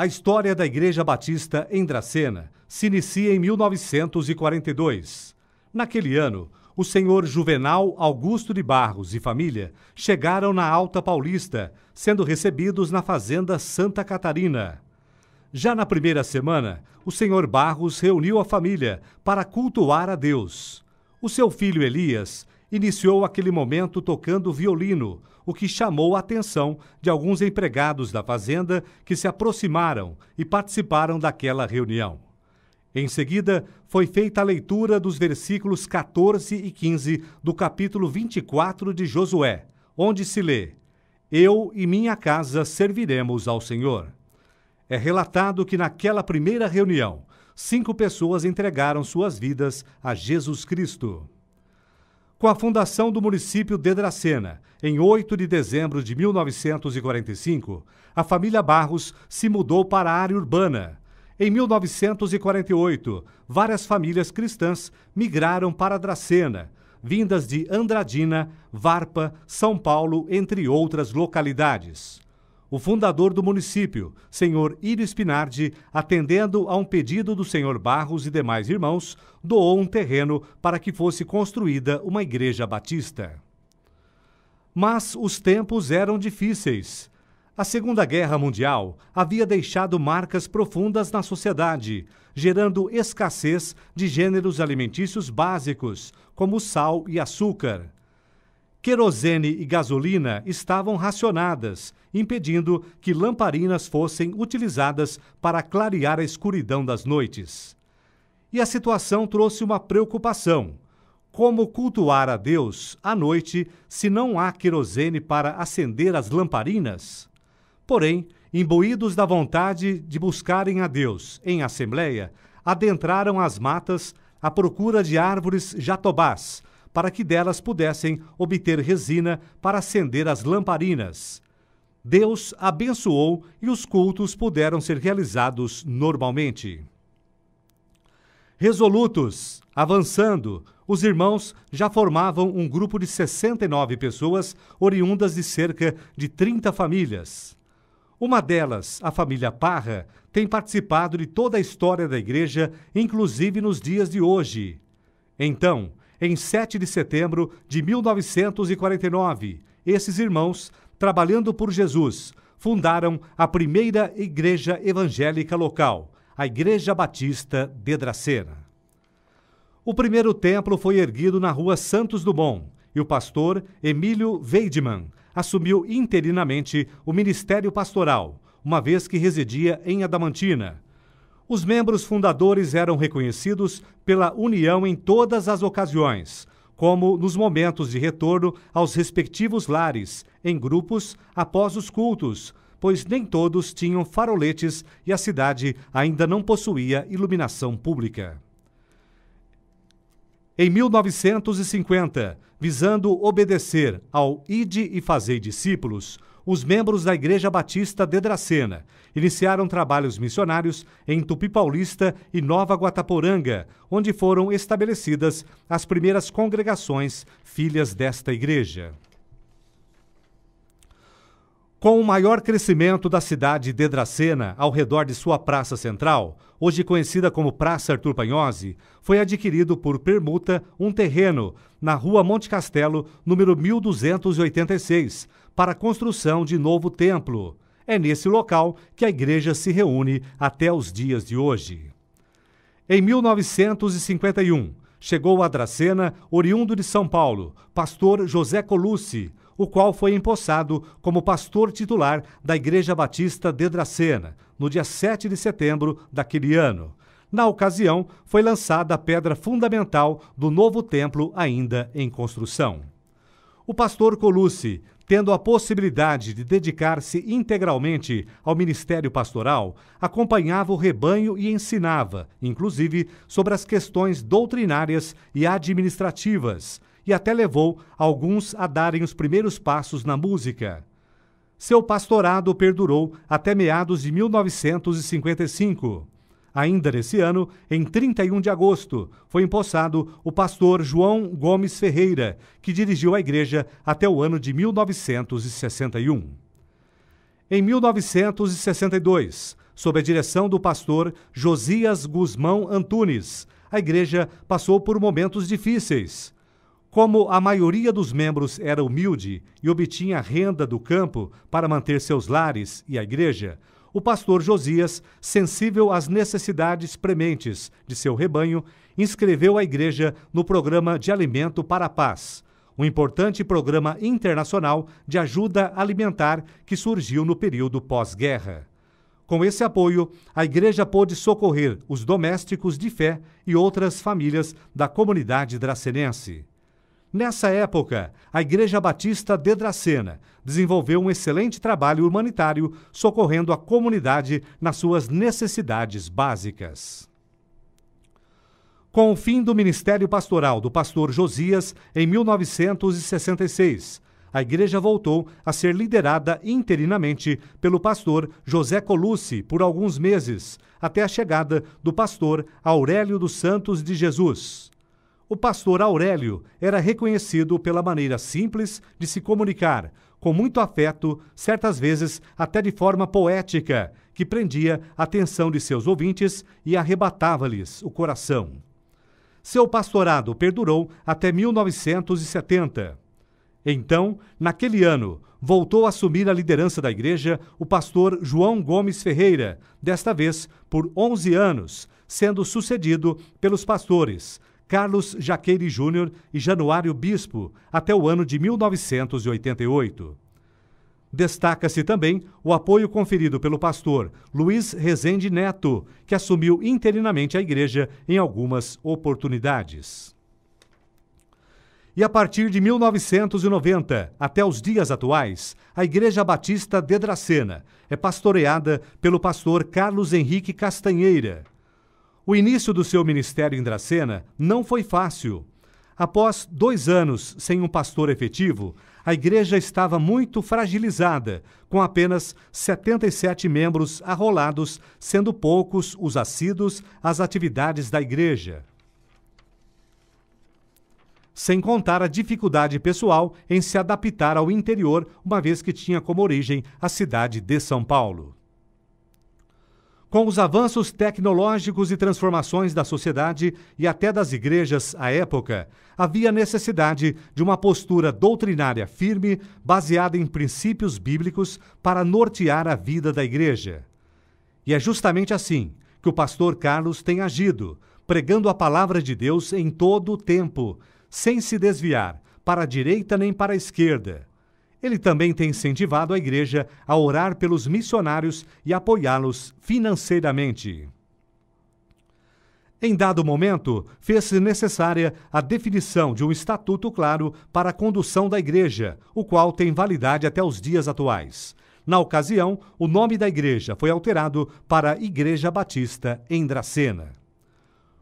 A história da Igreja Batista em Dracena se inicia em 1942. Naquele ano, o senhor Juvenal Augusto de Barros e família chegaram na Alta Paulista, sendo recebidos na fazenda Santa Catarina. Já na primeira semana, o senhor Barros reuniu a família para cultuar a Deus. O seu filho Elias iniciou aquele momento tocando violino, o que chamou a atenção de alguns empregados da fazenda que se aproximaram e participaram daquela reunião. Em seguida, foi feita a leitura dos versículos 14 e 15 do capítulo 24 de Josué, onde se lê: Eu e minha casa serviremos ao Senhor. É relatado que naquela primeira reunião, 5 pessoas entregaram suas vidas a Jesus Cristo. Com a fundação do município de Dracena, em 8 de dezembro de 1945, a família Barros se mudou para a área urbana. Em 1948, várias famílias cristãs migraram para Dracena, vindas de Andradina, Varpa, São Paulo, entre outras localidades. O fundador do município, senhor Írio Spinardi, atendendo a um pedido do senhor Barros e demais irmãos, doou um terreno para que fosse construída uma igreja batista. Mas os tempos eram difíceis. A Segunda Guerra Mundial havia deixado marcas profundas na sociedade, gerando escassez de gêneros alimentícios básicos, como sal e açúcar. Querosene e gasolina estavam racionadas, impedindo que lamparinas fossem utilizadas para clarear a escuridão das noites. E a situação trouxe uma preocupação. Como cultuar a Deus à noite se não há querosene para acender as lamparinas? Porém, imbuídos da vontade de buscarem a Deus em assembleia, adentraram as matas à procura de árvores jatobás, para que delas pudessem obter resina para acender as lamparinas. Deus abençoou e os cultos puderam ser realizados normalmente. Resolutos, avançando, os irmãos já formavam um grupo de 69 pessoas, oriundas de cerca de 30 famílias. Uma delas, a família Parra, tem participado de toda a história da igreja, inclusive nos dias de hoje. Então, em 7 de setembro de 1949, esses irmãos, trabalhando por Jesus, fundaram a primeira igreja evangélica local, a Igreja Batista de Dracena. O primeiro templo foi erguido na rua Santos Dumont e o pastor Emílio Weidmann assumiu interinamente o ministério pastoral, uma vez que residia em Adamantina. Os membros fundadores eram reconhecidos pela união em todas as ocasiões, como nos momentos de retorno aos respectivos lares, em grupos, após os cultos, pois nem todos tinham faroletes e a cidade ainda não possuía iluminação pública. Em 1950, visando obedecer ao Ide e Fazei Discípulos, os membros da Igreja Batista de Dracena iniciaram trabalhos missionários em Tupi Paulista e Nova Guataporanga, onde foram estabelecidas as primeiras congregações filhas desta igreja. Com o maior crescimento da cidade de Dracena ao redor de sua praça central, hoje conhecida como Praça Arthur Pagnozzi, foi adquirido por permuta um terreno na Rua Monte Castelo, número 1286, para a construção de novo templo. É nesse local que a igreja se reúne até os dias de hoje. Em 1951, chegou a Dracena, oriundo de São Paulo, pastor José Colucci, o qual foi empossado como pastor titular da Igreja Batista de Dracena, no dia 7 de setembro daquele ano. Na ocasião, foi lançada a pedra fundamental do novo templo ainda em construção. O pastor Colucci, tendo a possibilidade de dedicar-se integralmente ao ministério pastoral, acompanhava o rebanho e ensinava, inclusive, sobre as questões doutrinárias e administrativas, e até levou alguns a darem os primeiros passos na música. Seu pastorado perdurou até meados de 1955. Ainda nesse ano, em 31 de agosto, foi empossado o pastor João Gomes Ferreira, que dirigiu a igreja até o ano de 1961. Em 1962, sob a direção do pastor Josias Guzmão Antunes, a igreja passou por momentos difíceis. Como a maioria dos membros era humilde e obtinha renda do campo para manter seus lares e a igreja, o pastor Josias, sensível às necessidades prementes de seu rebanho, inscreveu a igreja no Programa de Alimento para a Paz, um importante programa internacional de ajuda alimentar que surgiu no período pós-guerra. Com esse apoio, a igreja pôde socorrer os domésticos de fé e outras famílias da comunidade dracenense. Nessa época, a Igreja Batista de Dracena desenvolveu um excelente trabalho humanitário socorrendo a comunidade nas suas necessidades básicas. Com o fim do ministério pastoral do pastor Josias, em 1966, a igreja voltou a ser liderada interinamente pelo pastor José Colucci por alguns meses, até a chegada do pastor Aurélio dos Santos de Jesus. O pastor Aurélio era reconhecido pela maneira simples de se comunicar, com muito afeto, certas vezes até de forma poética, que prendia a atenção de seus ouvintes e arrebatava-lhes o coração. Seu pastorado perdurou até 1970. Então, naquele ano, voltou a assumir a liderança da igreja o pastor João Gomes Ferreira, desta vez por 11 anos, sendo sucedido pelos pastores Carlos Jaqueire Júnior e Januário Bispo, até o ano de 1988. Destaca-se também o apoio conferido pelo pastor Luiz Rezende Neto, que assumiu interinamente a igreja em algumas oportunidades. E a partir de 1990 até os dias atuais, a Igreja Batista de Dracena é pastoreada pelo pastor Carlos Henrique Castanheira. O início do seu ministério em Dracena não foi fácil. Após 2 anos sem um pastor efetivo, a igreja estava muito fragilizada, com apenas 77 membros arrolados, sendo poucos os assíduos às atividades da igreja. Sem contar a dificuldade pessoal em se adaptar ao interior, uma vez que tinha como origem a cidade de São Paulo. Com os avanços tecnológicos e transformações da sociedade e até das igrejas à época, havia necessidade de uma postura doutrinária firme, baseada em princípios bíblicos, para nortear a vida da igreja. E é justamente assim que o pastor Carlos tem agido, pregando a palavra de Deus em todo o tempo, sem se desviar para a direita nem para a esquerda. Ele também tem incentivado a igreja a orar pelos missionários e apoiá-los financeiramente. Em dado momento, fez-se necessária a definição de um estatuto claro para a condução da igreja, o qual tem validade até os dias atuais. Na ocasião, o nome da igreja foi alterado para Igreja Batista em Dracena.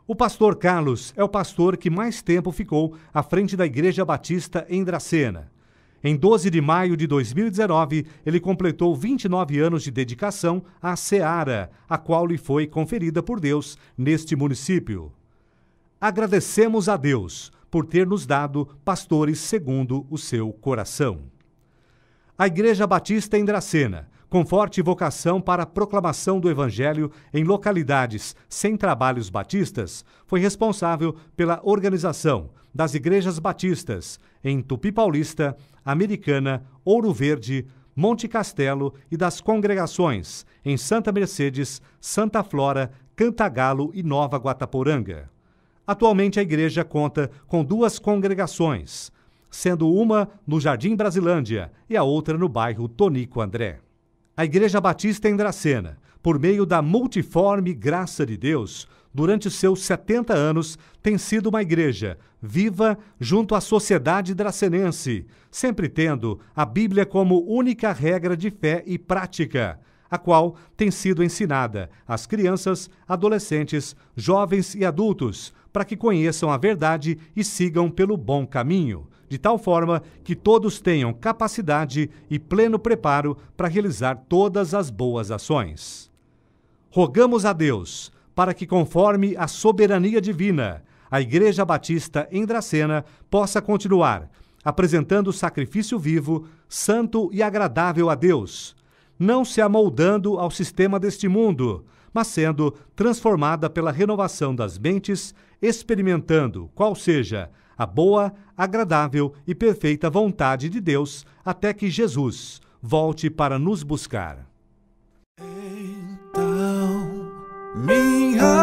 O pastor Carlos é o pastor que mais tempo ficou à frente da Igreja Batista em Dracena. Em 12 de maio de 2019, ele completou 29 anos de dedicação à seara, a qual lhe foi conferida por Deus neste município. Agradecemos a Deus por ter nos dado pastores segundo o seu coração. A Igreja Batista em Dracena, com forte vocação para a proclamação do Evangelho em localidades sem trabalhos batistas, foi responsável pela organização das igrejas batistas em Tupi Paulista, Americana, Ouro Verde, Monte Castelo e das congregações em Santa Mercedes, Santa Flora, Cantagalo e Nova Guataporanga. Atualmente a igreja conta com 2 congregações, sendo uma no Jardim Brasilândia e a outra no bairro Tonico André. A Igreja Batista em Dracena, por meio da multiforme graça de Deus, durante os seus 70 anos, tem sido uma igreja viva junto à sociedade dracenense, sempre tendo a Bíblia como única regra de fé e prática, a qual tem sido ensinada às crianças, adolescentes, jovens e adultos, para que conheçam a verdade e sigam pelo bom caminho, de tal forma que todos tenham capacidade e pleno preparo para realizar todas as boas ações. Rogamos a Deus para que, conforme a soberania divina, a Igreja Batista em Dracena possa continuar apresentando sacrifício vivo, santo e agradável a Deus, não se amoldando ao sistema deste mundo, mas sendo transformada pela renovação das mentes, experimentando qual seja a boa, agradável e perfeita vontade de Deus, até que Jesus volte para nos buscar. Então, minha